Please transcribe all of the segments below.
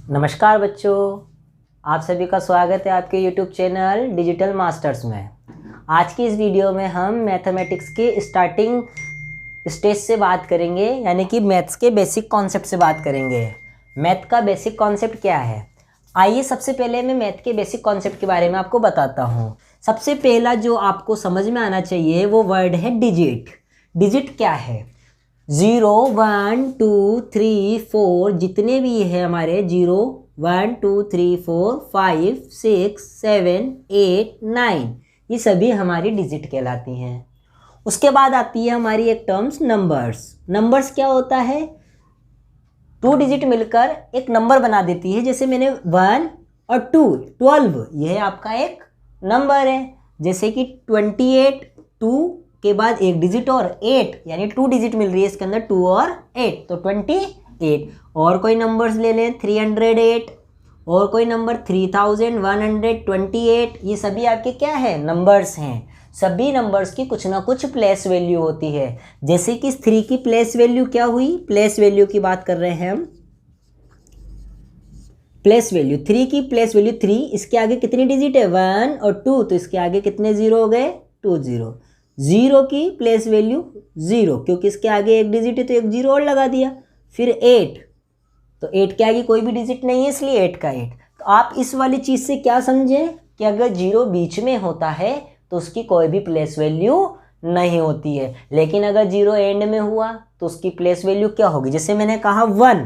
नमस्कार बच्चों, आप सभी का स्वागत है आपके YouTube चैनल डिजिटल मास्टर्स में। आज की इस वीडियो में हम मैथमेटिक्स के स्टार्टिंग स्टेज से बात करेंगे, यानी कि मैथ्स के बेसिक कॉन्सेप्ट से बात करेंगे। मैथ का बेसिक कॉन्सेप्ट क्या है? आइए सबसे पहले मैं मैथ के बेसिक कॉन्सेप्ट के बारे में आपको बताता हूँ। सबसे पहला जो आपको समझ में आना चाहिए वो वर्ड है डिजिट। डिजिट क्या है? 0 1 2 3 4 जितने भी है हमारे 0 1 2 3 4 5 6 7 8 9, ये सभी हमारी डिजिट कहलाती हैं। उसके बाद आती है हमारी एक टर्म्स नंबर्स। नंबर्स क्या होता है? 2 डिजिट मिलकर एक नंबर बना देती है। जैसे मैंने 1 और 2 12, यह आपका एक नंबर है। जैसे कि 28 2 के बाद एक डिजिट और 8, यानी 2 डिजिट मिल रही है इसके अंदर, 2 और 8 तो 28। और कोई नंबर्स ले लें, 308 और कोई नंबर 3128, ये सभी आपके क्या है? नंबर्स हैं। सभी नंबर्स की कुछ ना कुछ प्लेस वैल्यू होती है। जैसे कि 3 की प्लेस वैल्यू क्या हुई? प्लेस वैल्यू की बात कर रहे हैं हम। प्लेस वैल्यू 3 की प्लेस वैल्यू 3, इसके आगे कितनी डिजिट है? 1 और 2, तो इसके आगे कितने जीरो हो गए? 2 जीरो। 0 की प्लेस वैल्यू 0, क्योंकि इसके आगे एक डिजिट है तो एक जीरो और लगा दिया। फिर 8, तो 8 के आगे कोई भी डिजिट नहीं है, इसलिए 8 का 8। तो आप इस वाली चीज़ से क्या समझें कि अगर 0 बीच में होता है तो उसकी कोई भी प्लेस वैल्यू नहीं होती है, लेकिन अगर 0 एंड में हुआ तो उसकी प्लेस वैल्यू क्या होगी? जैसे मैंने कहा 1,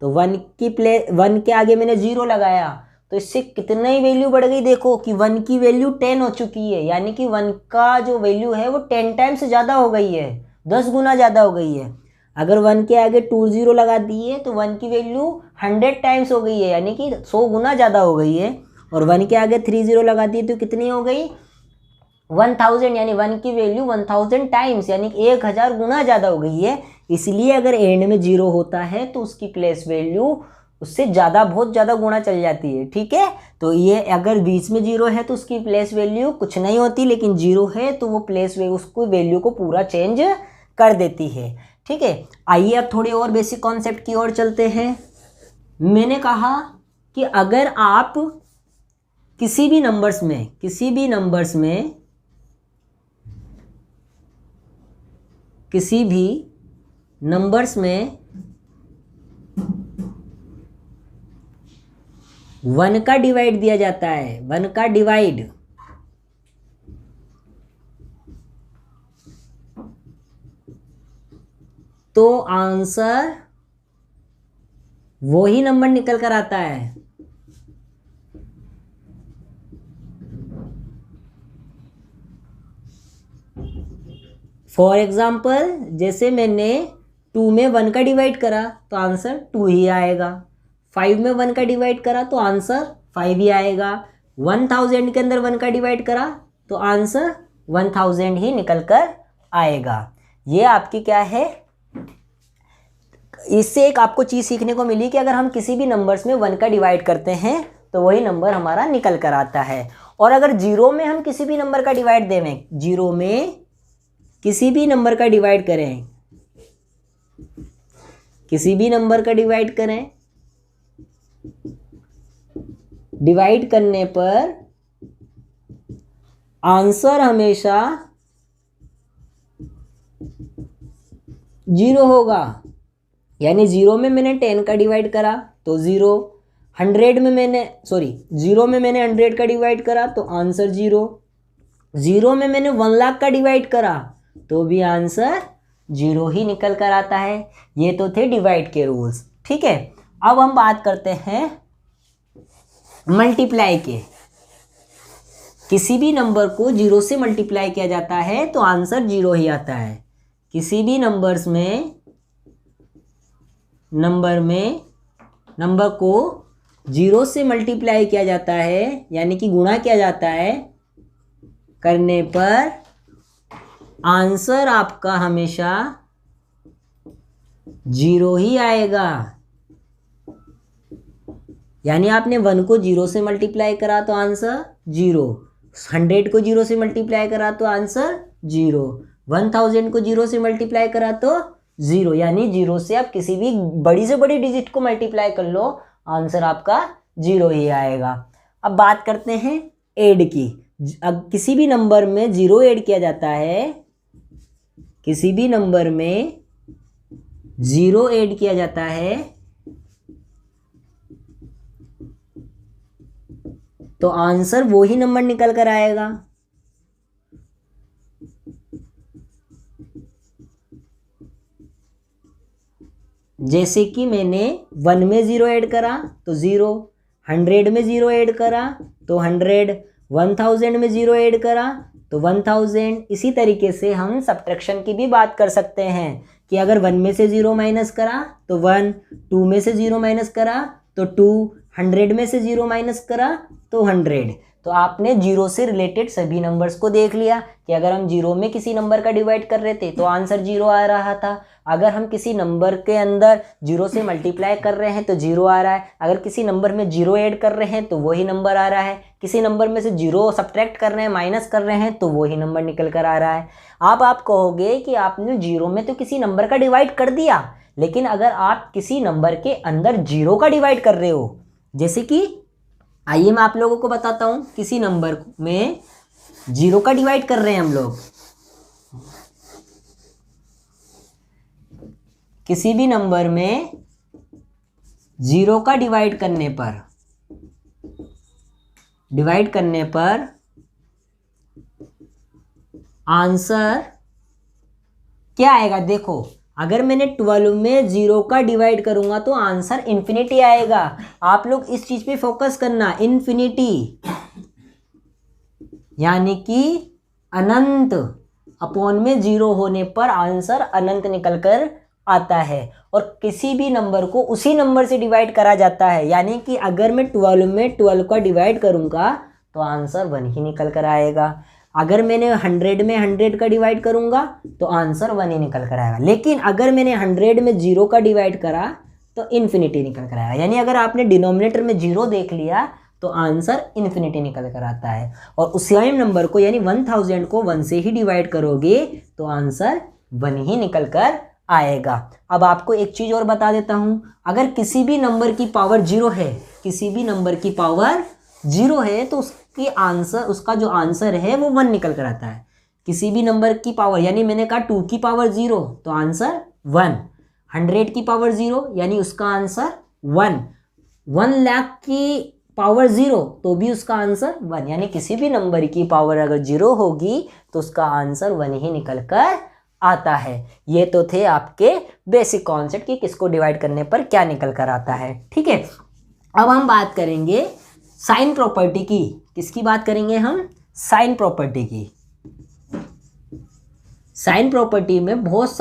तो 1 के आगे मैंने 0 लगाया, तो इससे कितनी वैल्यू बढ़ गई? देखो कि 1 की वैल्यू 10 हो चुकी है, यानी कि 1 का जो वैल्यू है वो 10 टाइम्स ज़्यादा हो गई है, 10 गुना ज़्यादा हो गई है। अगर 1 के आगे 2 0 लगा दिए तो 1 की वैल्यू 100 टाइम्स हो गई है, यानी कि 100 गुना ज़्यादा हो गई है। और 1 के आगे 3 0 लगा दिए तो कितनी हो गई? 1000, यानी 1 की वैल्यू 1000 टाइम्स, यानी कि 1000 गुना ज़्यादा हो गई है। इसलिए अगर एंड में 0 होता है तो उसकी प्लेस वैल्यू उससे ज़्यादा, बहुत ज़्यादा गुना चल जाती है। ठीक है, तो ये अगर बीच में 0 है तो उसकी प्लेस वैल्यू कुछ नहीं होती, लेकिन 0 है तो वो प्लेस उसको वैल्यू को पूरा चेंज कर देती है। ठीक है, आइए अब थोड़े और बेसिक कॉन्सेप्ट की ओर चलते हैं। मैंने कहा कि अगर आप किसी भी नंबर्स में 1 का डिवाइड दिया जाता है, 1 का डिवाइड, तो आंसर वही नंबर निकल कर आता है। फॉर एग्जाम्पल, जैसे मैंने 2 में 1 का डिवाइड करा तो आंसर 2 ही आएगा। 5 में 1 का डिवाइड करा तो आंसर 5 ही आएगा। 1000 के अंदर 1 का डिवाइड करा तो आंसर 1000 ही निकल कर आएगा। ये आपकी क्या है? इससे एक आपको चीज़ सीखने को मिली कि अगर हम किसी भी नंबर्स में 1 का डिवाइड करते हैं तो वही नंबर हमारा निकल कर आता है। और अगर 0 में हम किसी भी नंबर का डिवाइड देवें, 0 में किसी भी नंबर का डिवाइड करें, किसी भी नंबर का डिवाइड करें, डिवाइड करने पर आंसर हमेशा 0 होगा। यानी 0 में मैंने 10 का डिवाइड करा तो 0, 0 में मैंने 100 का डिवाइड करा तो आंसर 0, 0 में मैंने 1 लाख का डिवाइड करा तो भी आंसर 0 ही निकल कर आता है। ये तो थे डिवाइड के रूल्स। ठीक है, अब हम बात करते हैं मल्टीप्लाई के। किसी भी नंबर को 0 से मल्टीप्लाई किया जाता है तो आंसर 0 ही आता है। किसी भी नंबर को 0 से मल्टीप्लाई किया जाता है, यानी कि गुणा किया जाता है, करने पर आंसर आपका हमेशा 0 ही आएगा। यानी आपने 1 को 0 से मल्टीप्लाई करा तो आंसर 0, 100 को 0 से मल्टीप्लाई करा तो आंसर 0, 1000 को 0 से मल्टीप्लाई करा तो 0, यानी 0 से आप किसी भी बड़ी से बड़ी डिजिट को मल्टीप्लाई कर लो, आंसर आपका 0 ही आएगा। अब बात करते हैं ऐड की। अब किसी भी नंबर में 0 ऐड किया जाता है, किसी भी नंबर में 0 ऐड किया जाता है तो आंसर वो ही नंबर निकल कर आएगा। जैसे कि मैंने 1 में 0 ऐड करा तो 0, 100 में 0 ऐड करा तो 100, 1000 में 0 ऐड करा तो 1000। इसी तरीके से हम सब्ट्रैक्शन की भी बात कर सकते हैं कि अगर 1 में से 0 माइनस करा तो 1, 2 में से 0 माइनस करा तो 2, 100 में से 0 माइनस करा तो 100। तो आपने 0 से रिलेटेड सभी नंबर्स को देख लिया कि अगर हम 0 में किसी नंबर का डिवाइड कर रहे थे तो आंसर 0 आ रहा था। अगर हम किसी नंबर के अंदर 0 से मल्टीप्लाई कर रहे हैं तो 0 आ रहा है। अगर किसी नंबर में 0 ऐड कर रहे हैं तो वही नंबर आ रहा है। किसी नंबर में से 0 सब्ट्रैक्ट कर रहे हैं, माइनस कर रहे हैं तो वही नंबर निकल कर आ रहा है। अब आप कहोगे कि आपने 0 में तो किसी नंबर का डिवाइड कर दिया, लेकिन अगर आप किसी नंबर के अंदर 0 का डिवाइड कर रहे हो, जैसे कि आइए मैं आप लोगों को बताता हूं, किसी नंबर में 0 का डिवाइड कर रहे हैं हम लोग। किसी भी नंबर में 0 का डिवाइड करने पर आंसर क्या आएगा। देखो, अगर मैंने 12 में 0 का डिवाइड करूंगा तो आंसर इन्फिनिटी आएगा। आप लोग इस चीज पे फोकस करना, इन्फिनिटी यानी कि अनंत। अपॉन में 0 होने पर आंसर अनंत निकल कर आता है। और किसी भी नंबर को उसी नंबर से डिवाइड करा जाता है, यानी कि अगर मैं 12 में 12 का डिवाइड करूंगा तो आंसर 1 ही निकल कर आएगा। अगर मैंने 100 में 100 का डिवाइड करूंगा तो आंसर 1 ही निकल कर आएगा। लेकिन अगर मैंने 100 में 0 का डिवाइड करा तो इन्फिनिटी निकल कर आएगा। यानी अगर आपने डिनोमिनेटर में 0 देख लिया तो आंसर इन्फिनिटी निकल कर आता है। और उस सेम नंबर को यानी 1000 को 1 से ही डिवाइड करोगे तो आंसर 1 ही निकल कर आएगा। अब आपको एक चीज और बता देता हूं, अगर किसी भी नंबर की पावर 0 है, किसी भी नंबर की पावर 0 है तो उसका जो आंसर है वो 1 निकल कर आता है। किसी भी नंबर की पावर, यानी मैंने कहा 2 की पावर 0 तो आंसर 1, 100 की पावर 0 यानी उसका आंसर 1, 1 लाख की पावर 0 तो भी उसका आंसर 1। यानी किसी भी नंबर की पावर अगर 0 होगी तो उसका आंसर 1 ही निकल कर आता है। ये तो थे आपके बेसिक कॉन्सेप्ट कि किसको डिवाइड करने पर क्या निकल कर आता है। ठीक है, अब हम बात करेंगे साइन प्रॉपर्टी की। किसकी बात करेंगे हम? साइन प्रॉपर्टी की। साइन प्रॉपर्टी में बहुत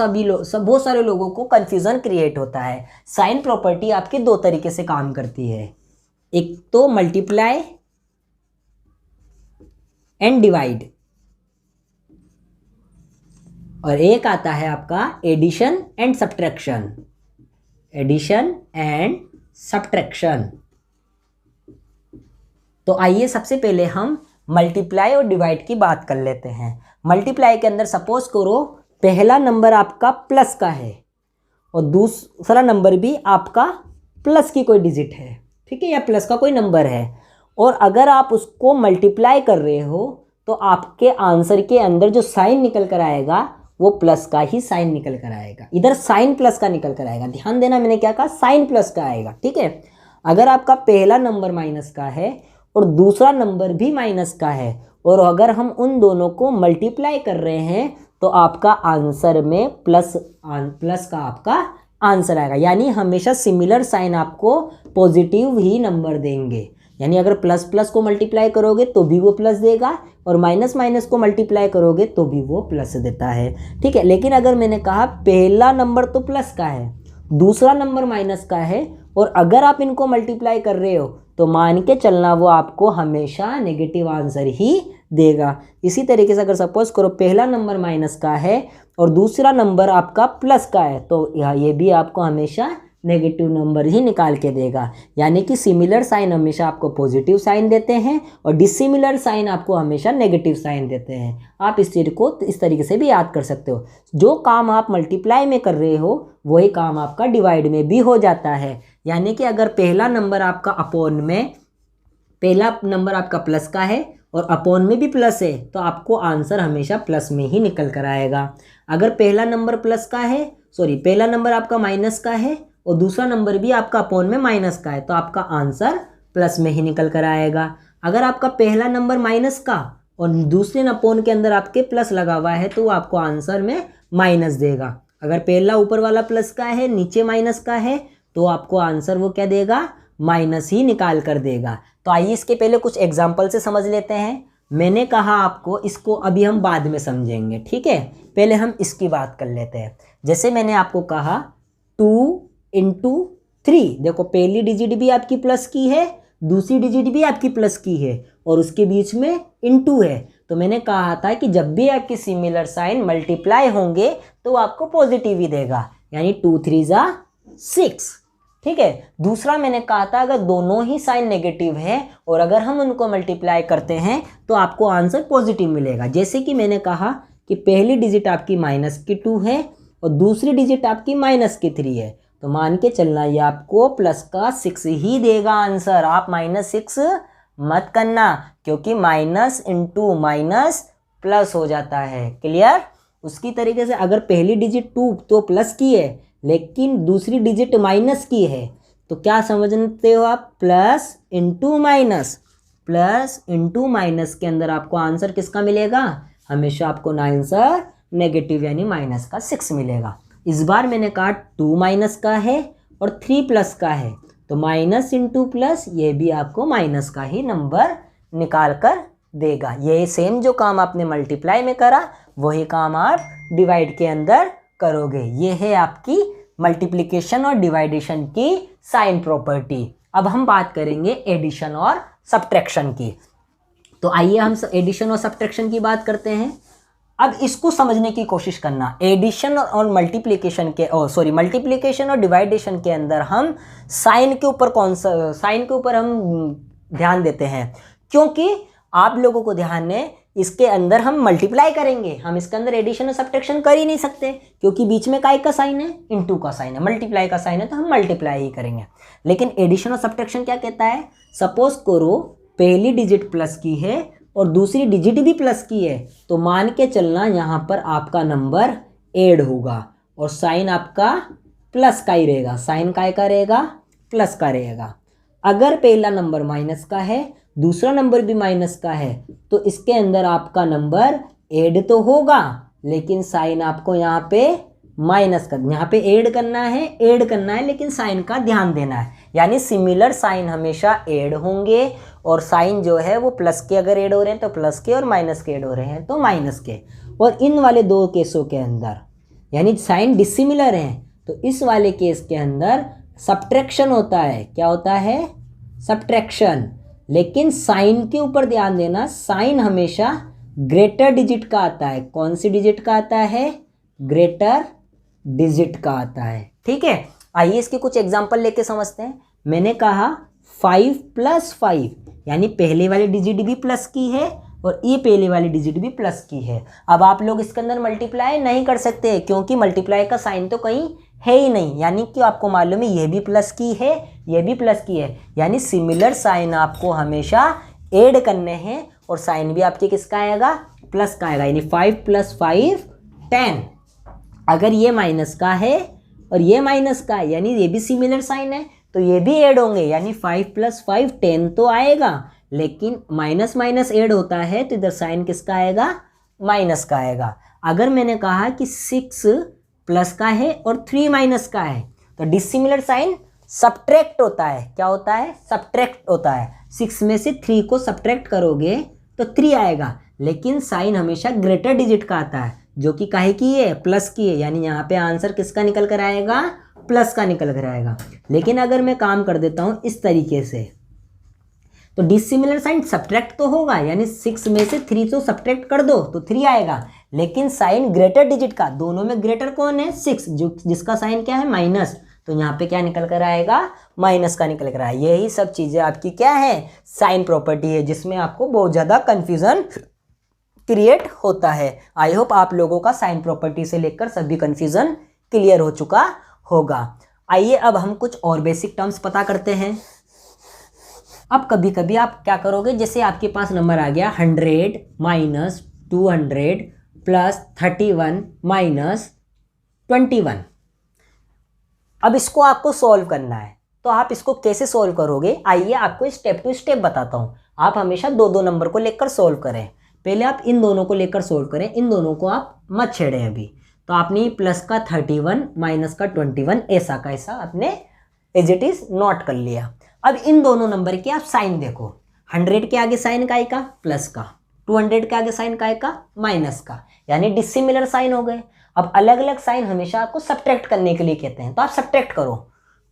सारे लोगों को कंफ्यूजन क्रिएट होता है। साइन प्रॉपर्टी आपकी 2 तरीके से काम करती है, एक तो मल्टीप्लाई एंड डिवाइड, और एक आता है आपका addition and subtraction. Addition and subtraction. तो आइए सबसे पहले हम मल्टीप्लाई और डिवाइड की बात कर लेते हैं। मल्टीप्लाई के अंदर सपोज करो पहला नंबर आपका प्लस का है और दूसरा नंबर भी आपका प्लस की कोई डिजिट है, ठीक है, या प्लस का कोई नंबर है, और अगर आप उसको मल्टीप्लाई कर रहे हो तो आपके आंसर के अंदर जो साइन निकल कर आएगा वो प्लस का ही साइन निकल कर आएगा। इधर साइन प्लस का निकल कर आएगा। ध्यान देना, मैंने क्या कहा, साइन प्लस का आएगा। ठीक है, अगर आपका पहला नंबर माइनस का है और दूसरा नंबर भी माइनस का है और अगर हम उन दोनों को मल्टीप्लाई कर रहे हैं तो आपका आंसर में प्लस का आपका आंसर आएगा। यानी हमेशा सिमिलर साइन आपको पॉजिटिव ही नंबर देंगे। यानी अगर प्लस प्लस को मल्टीप्लाई करोगे तो भी वो प्लस देगा और माइनस माइनस को मल्टीप्लाई करोगे तो भी वो प्लस देता है। ठीक है, लेकिन अगर मैंने कहा पहला नंबर तो प्लस का है, दूसरा नंबर माइनस का है और अगर आप इनको मल्टीप्लाई कर रहे हो तो मान के चलना वो आपको हमेशा नेगेटिव आंसर ही देगा। इसी तरीके से अगर सपोज करो पहला नंबर माइनस का है और दूसरा नंबर आपका प्लस का है तो ये भी आपको हमेशा नेगेटिव नंबर ही निकाल के देगा। यानी कि सिमिलर साइन हमेशा आपको पॉजिटिव साइन देते हैं और डिसिमिलर साइन आपको हमेशा नेगेटिव साइन देते हैं। आप इस चीज़ को इस तरीके से भी याद कर सकते हो। जो काम आप मल्टीप्लाई में कर रहे हो वही काम आपका डिवाइड में भी हो जाता है। यानी कि अगर पहला नंबर आपका अपॉन में, पहला नंबर आपका प्लस का है और अपॉन में भी प्लस है, तो आपको आंसर हमेशा प्लस में ही निकल कर आएगा। अगर पहला नंबर प्लस का है, पहला नंबर आपका माइनस का है और दूसरा नंबर भी आपका अपॉन में माइनस का है, तो आपका आंसर प्लस में ही निकल कर आएगा। अगर आपका पहला नंबर माइनस का और दूसरे अपॉन के अंदर आपके प्लस लगा हुआ है, तो वो आपको आंसर में माइनस देगा। अगर पहला ऊपर वाला प्लस का है, नीचे माइनस का है, तो आपको आंसर वो क्या देगा, माइनस ही निकाल कर देगा। तो आइए इसके पहले कुछ एग्जाम्पल से समझ लेते हैं। मैंने कहा आपको इसको अभी हम बाद में समझेंगे, ठीक है, पहले हम इसकी बात कर लेते हैं। जैसे मैंने आपको कहा 2 × 3, देखो पहली डिजिट भी आपकी प्लस की है, दूसरी डिजिट भी आपकी प्लस की है और उसके बीच में इनटू है। तो मैंने कहा था कि जब भी आपके सिमिलर साइन मल्टीप्लाई होंगे तो आपको पॉजिटिव ही देगा, यानी 2 × 3 = 6, ठीक है। दूसरा मैंने कहा था अगर दोनों ही साइन नेगेटिव है और अगर हम उनको मल्टीप्लाई करते हैं तो आपको आंसर पॉजिटिव मिलेगा। जैसे कि मैंने कहा कि पहली डिजिट आपकी -2 है और दूसरी डिजिट आपकी -3 है, तो मान के चलना ये आपको प्लस का 6 ही देगा आंसर। आप -6 मत करना, क्योंकि माइनस इंटू माइनस प्लस हो जाता है, क्लियर। उसकी तरीके से अगर पहली डिजिट 2 तो प्लस की है लेकिन दूसरी डिजिट माइनस की है, तो क्या समझते हो आप, plus into minus, plus into minus के अंदर आपको आंसर किसका मिलेगा, हमेशा आपको आंसर नेगेटिव यानी माइनस का 6 मिलेगा। इस बार मैंने कहा 2 माइनस का है और 3 प्लस का है, तो माइनस इंटू प्लस ये भी आपको माइनस का ही नंबर निकाल कर देगा। ये सेम जो काम आपने मल्टीप्लाई में करा वही काम आप डिवाइड के अंदर करोगे। ये है आपकी मल्टीप्लिकेशन और डिवाइडेशन की साइन प्रॉपर्टी। अब हम बात करेंगे एडिशन और सब्ट्रैक्शन की। तो आइए हम एडिशन और सब्ट्रैक्शन की बात करते हैं। अब इसको समझने की कोशिश करना। एडिशन और मल्टीप्लिकेशन के मल्टीप्लिकेशन और डिवाइडेशन के अंदर हम साइन के ऊपर हम ध्यान देते हैं, क्योंकि आप लोगों को ध्यान है इसके अंदर हम मल्टीप्लाई करेंगे, हम इसके अंदर एडिशन और सब्ट्रैक्शन कर ही नहीं सकते, क्योंकि बीच में काय का साइन है, इनटू का साइन है, मल्टीप्लाई का साइन है, तो हम मल्टीप्लाई ही करेंगे। लेकिन एडिशन और सब्ट्रैक्शन क्या कहता है, सपोज करो पहली डिजिट प्लस की है और दूसरी डिजिट भी प्लस की है, तो मान के चलना यहाँ पर आपका नंबर ऐड होगा और साइन आपका प्लस का ही रहेगा, साइन काय का रहेगा, प्लस का रहेगा। अगर पहला नंबर माइनस का है, दूसरा नंबर भी माइनस का है, तो इसके अंदर आपका नंबर ऐड तो होगा लेकिन साइन आपको यहाँ पे माइनस का, यहाँ पे ऐड करना है लेकिन साइन का ध्यान देना है। यानी सिमिलर साइन हमेशा ऐड होंगे और साइन जो है वो प्लस के अगर ऐड हो रहे हैं तो प्लस के और माइनस के ऐड हो रहे हैं तो माइनस के। और इन वाले दो केसों के अंदर यानी साइन डिसिमिलर हैं, तो इस वाले केस के अंदर सब्ट्रैक्शन होता है। क्या होता है, सब्ट्रैक्शन। लेकिन साइन के ऊपर ध्यान देना, साइन हमेशा ग्रेटर डिजिट का आता है। कौन सी डिजिट का आता है, ग्रेटर डिजिट का आता है, ठीक है। आइए इसके कुछ एग्जांपल लेके समझते हैं। मैंने कहा 5 + 5 यानी पहले वाली डिजिट भी प्लस की है और ये पहले वाली डिजिट भी प्लस की है। अब आप लोग इसके अंदर मल्टीप्लाई नहीं कर सकते, क्योंकि मल्टीप्लाई का साइन तो कहीं है ही नहीं। यानी कि आपको मालूम है ये भी प्लस की है, ये भी प्लस की है, यानी सिमिलर साइन आपको हमेशा ऐड करने हैं और साइन भी आपके किसका आएगा, प्लस का आएगा। यानी 5 + 5 10। अगर ये माइनस का है और ये माइनस का है, यानी ये भी सिमिलर साइन है, तो ये भी ऐड होंगे, यानी 5 + 5 10 तो आएगा, लेकिन माइनस माइनस ऐड होता है तो इधर साइन किसका आएगा, माइनस का आएगा। अगर मैंने कहा कि 6 प्लस का है और 3 माइनस का है, तो डिसिमिलर साइन सब्ट्रैक्ट होता है। क्या होता है, सब्ट्रैक्ट होता है। 6 में से 3 को सब्ट्रैक्ट करोगे तो 3 आएगा, लेकिन साइन हमेशा ग्रेटर डिजिट का आता है, जो कि काहे की है, प्लस की है। यानी यहाँ पे आंसर किसका निकल कर आएगा, प्लस का निकल कर आएगा। लेकिन अगर मैं काम कर देता हूँ इस तरीके से, तो डिसिमिलर साइन सब्ट्रैक्ट तो होगा, यानी 6 में से 3 तो सब्ट्रैक्ट कर दो तो 3 आएगा, लेकिन साइन ग्रेटर डिजिट का, दोनों में ग्रेटर कौन है, 6, जो जिसका साइन क्या है, माइनस, तो यहाँ पे क्या निकल कर आएगा, माइनस का निकल कर आएगा। यही सब चीज़ें आपकी क्या है, साइन प्रॉपर्टी है, जिसमें आपको बहुत ज़्यादा कन्फ्यूज़न क्रिएट होता है। आई होप आप लोगों का साइन प्रॉपर्टी से लेकर सभी कन्फ्यूज़न क्लियर हो चुका होगा। आइए अब हम कुछ और बेसिक टर्म्स पता करते हैं। अब कभी कभी आप क्या करोगे, जैसे आपके पास नंबर आ गया 100 माइनस 200 प्लस 31 माइनस 21। अब इसको आपको सॉल्व करना है, तो आप इसको कैसे सॉल्व करोगे, आइए आपको स्टेप टू स्टेप बताता हूँ। आप हमेशा दो दो नंबर को लेकर सॉल्व करें। पहले आप इन दोनों को लेकर सॉल्व करें, इन दोनों को आप मत छेड़ें अभी। तो आपने प्लस का 31 माइनस का 21 ऐसा का ऐसा आपने एज इट इज नोट कर लिया। अब इन दोनों नंबर के आप साइन देखो, 100 के आगे साइन काय का, प्लस का, 200 के आगे साइन काय का, माइनस का, यानी डिसिमिलर साइन हो गए। अब अलग अलग साइन हमेशा आपको सब्ट्रैक्ट करने के लिए कहते हैं, तो आप सब्ट्रैक्ट करो।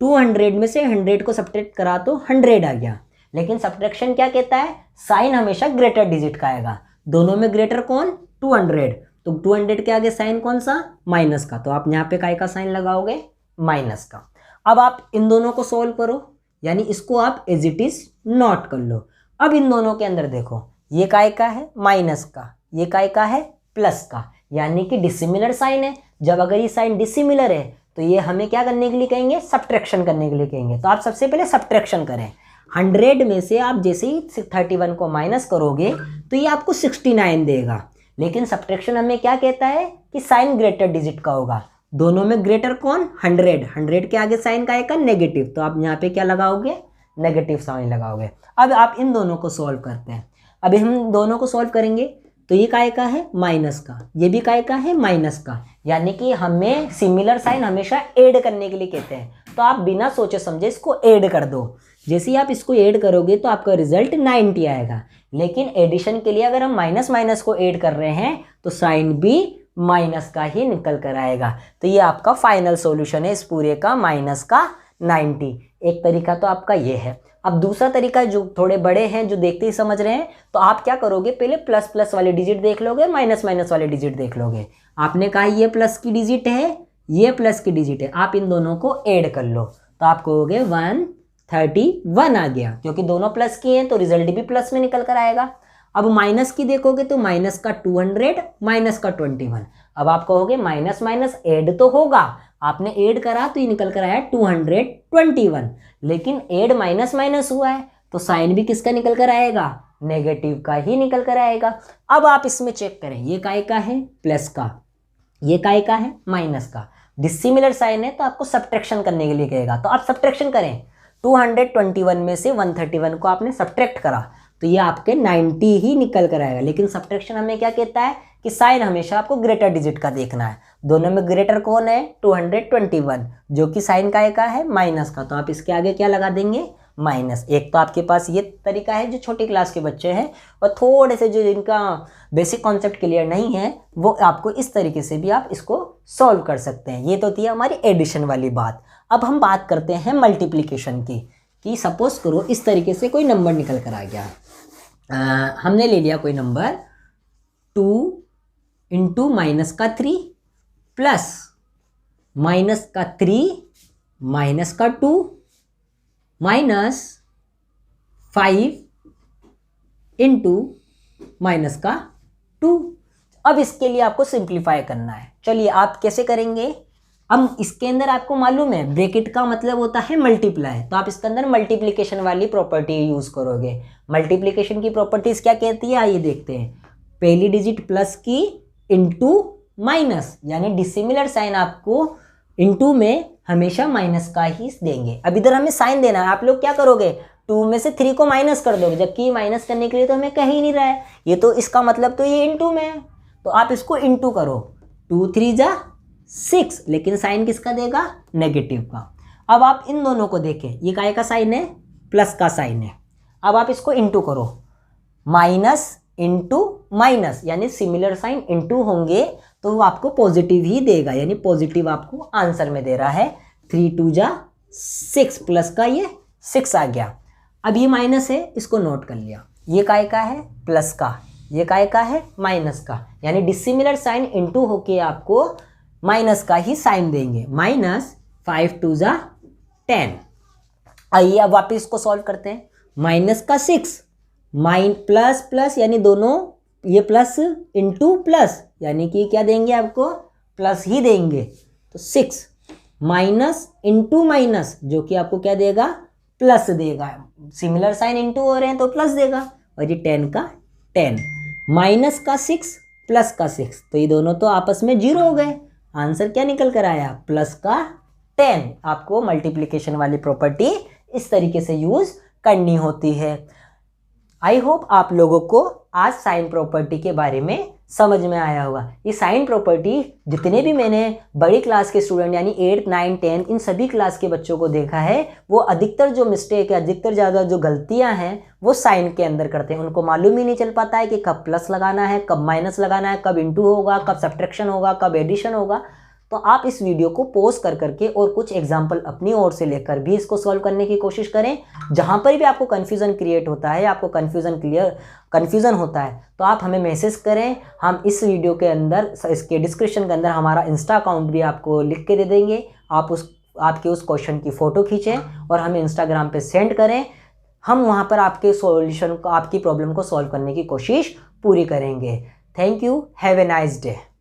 200 में से 100 को सब्ट्रैक्ट करा तो 100 आ गया, लेकिन सब्ट्रैक्शन क्या कहता है, साइन हमेशा ग्रेटर डिजिट का आएगा। दोनों में ग्रेटर कौन, 200, तो 200 के आगे साइन कौन सा, माइनस का, तो आप यहाँ पे काय का साइन लगाओगे, माइनस का। अब आप इन दोनों को सोल्व करो, यानी इसको आप एज इट इज नोट कर लो। अब इन दोनों के अंदर देखो, ये काय का है, माइनस का, ये काय का है, प्लस का, यानी कि डिसिमिलर साइन है। जब अगर ये साइन डिसिमिलर है तो ये हमें क्या करने के लिए कहेंगे, सब्ट्रैक्शन करने के लिए कहेंगे। तो आप सबसे पहले सब्ट्रैक्शन करें। 100 में से आप जैसे ही 31 को माइनस करोगे तो ये आपको 69 देगा, लेकिन सब्ट्रैक्शन हमें क्या कहता है कि साइन ग्रेटर डिजिट का होगा। दोनों में ग्रेटर कौन, 100 के आगे साइन का आएगा नेगेटिव, तो आप यहाँ पे क्या लगाओगे, नेगेटिव साइन लगाओगे। अब आप इन दोनों को सॉल्व करते हैं। अभी हम दोनों को सॉल्व करेंगे, तो ये काय का है, माइनस का, ये भी काय का है, माइनस का, यानी कि हमें सिमिलर साइन हमेशा ऐड करने के लिए कहते हैं। तो आप बिना सोचे समझे इसको ऐड कर दो। जैसे ही आप इसको ऐड करोगे तो आपका रिजल्ट 90 आएगा, लेकिन एडिशन के लिए अगर हम माइनस माइनस को ऐड कर रहे हैं तो साइन भी माइनस का ही निकल कर आएगा। तो ये आपका फाइनल सॉल्यूशन है इस पूरे का, माइनस का 90। एक तरीका तो आपका ये है। अब दूसरा तरीका जो थोड़े बड़े हैं, जो देखते ही समझ रहे हैं, तो आप क्या करोगे, पहले प्लस प्लस वाले डिजिट देख लोगे, माइनस माइनस वाले डिजिट देख लोगे। आपने कहा ये प्लस की डिजिट है, ये प्लस की डिजिट है, आप इन दोनों को ऐड कर लो, तो आप कहोगे 131 आ गया, क्योंकि दोनों प्लस की हैं तो रिजल्ट भी प्लस में निकल कर आएगा। अब माइनस की देखोगे तो माइनस का 200 माइनस का 21। अब आप कहोगे माइनस माइनस ऐड तो होगा, आपने ऐड करा तो ये निकल कर आया 221, लेकिन ऐड माइनस माइनस हुआ है तो साइन भी किसका निकल कर आएगा, नेगेटिव का ही निकल कर आएगा। अब आप इसमें चेक करें, ये काय का है, प्लस का, ये काय का है, माइनस का, डिसिमिलर साइन है तो आपको सब्ट्रैक्शन करने के लिए कहेगा। तो आप सब्ट्रैक्शन करें, 221 में से 131 को आपने सब्ट्रैक्ट करा तो ये आपके 90 ही निकल कर आएगा। लेकिन सब्ट्रैक्शन हमें क्या कहता है कि साइन हमेशा आपको ग्रेटर डिजिट का देखना है। दोनों में ग्रेटर कौन है, 221, जो कि साइन का है, माइनस का, तो आप इसके आगे क्या लगा देंगे, माइनस। एक तो आपके पास ये तरीका है जो छोटी क्लास के बच्चे हैं, और थोड़े से जो जिनका बेसिक कॉन्सेप्ट क्लियर नहीं है वो आपको इस तरीके से भी आप इसको सॉल्व कर सकते हैं। ये तो थी हमारी एडिशन वाली बात। अब हम बात करते हैं मल्टीप्लिकेशन की, कि सपोज करो इस तरीके से कोई नंबर निकल कर आ गया। हमने ले लिया कोई नंबर 2 इंटू माइनस का 3 प्लस माइनस का 3 माइनस का 2 माइनस 5 इंटू माइनस का 2। अब इसके लिए आपको सिंप्लीफाई करना है। चलिए आप कैसे करेंगे, अब इसके अंदर आपको मालूम है ब्रैकेट का मतलब होता है मल्टीप्लाई, तो आप इसके अंदर मल्टीप्लिकेशन वाली प्रॉपर्टी यूज करोगे। मल्टीप्लिकेशन की प्रॉपर्टीज क्या कहती है, आइए देखते हैं। पहली डिजिट प्लस की इंटू माइनस, यानी डिसिमिलर साइन आपको इंटू में हमेशा माइनस का ही देंगे। अब इधर हमें साइन देना है, आप लोग क्या करोगे, 2 में से 3 को माइनस कर दोगे, जबकि माइनस करने के लिए तो हमें कह ही नहीं रहा है, ये तो इसका मतलब तो ये इंटू में है, तो आप इसको इंटू करो, 2 3 जा 6, लेकिन साइन किसका देगा, नेगेटिव का। अब आप इन दोनों को देखें, ये काय का साइन है, प्लस का साइन है। अब आप इसको इंटू करो, माइनस इंटू माइनस, यानी सिमिलर साइन इंटू होंगे तो वो आपको पॉजिटिव ही देगा, यानी पॉजिटिव आपको आंसर में दे रहा है। 3 2 जा 6, प्लस का ये 6 आ गया। अब ये माइनस है, इसको नोट कर लिया, ये काय का है, प्लस का, ये काय का है, माइनस का, यानी डिसिमिलर साइन इंटू होके आपको माइनस का ही साइन देंगे। माइनस 5 2 जा 10। आइए अब वापस इसको सॉल्व करते हैं। माइनस का 6 प्लस प्लस, यानी दोनों ये प्लस इंटू प्लस, यानी कि क्या देंगे आपको, प्लस ही देंगे, तो 6 माइनस इंटू माइनस, जो कि आपको क्या देगा, प्लस देगा। सिमिलर साइन इंटू हो रहे हैं तो प्लस देगा। और ये 10 का 10, माइनस का 6 प्लस का 6, तो ये दोनों तो आपस में 0 हो गए। आंसर क्या निकल कर आया, प्लस का 10। आपको मल्टीप्लिकेशन वाली प्रॉपर्टी इस तरीके से यूज करनी होती है। आई होप आप लोगों को आज साइन प्रॉपर्टी के बारे में समझ में आया होगा। ये साइन प्रॉपर्टी जितने भी मैंने बड़ी क्लास के स्टूडेंट यानी 8, 9, 10 इन सभी क्लास के बच्चों को देखा है, वो अधिकतर जो मिस्टेक है, अधिकतर ज़्यादा जो गलतियां हैं वो साइन के अंदर करते हैं। उनको मालूम ही नहीं चल पाता है कि कब प्लस लगाना है, कब माइनस लगाना है, कब इंटू होगा, कब सब्ट्रैक्शन होगा, कब एडिशन होगा। तो आप इस वीडियो को पॉज कर करके और कुछ एग्जाम्पल अपनी ओर से लेकर भी इसको सॉल्व करने की कोशिश करें। जहां पर भी आपको कन्फ्यूज़न क्रिएट होता है, आपको कन्फ्यूज़न होता है, तो आप हमें मैसेज करें। हम इस वीडियो के अंदर, इसके डिस्क्रिप्शन के अंदर हमारा इंस्टा अकाउंट भी आपको लिख के दे देंगे। आप आपके उस क्वेश्चन की फ़ोटो खींचें और हमें इंस्टाग्राम पे सेंड करें। हम वहाँ पर आपके सॉल्यूशन को, आपकी प्रॉब्लम को सॉल्व करने की कोशिश पूरी करेंगे। Thank you, have a nice day.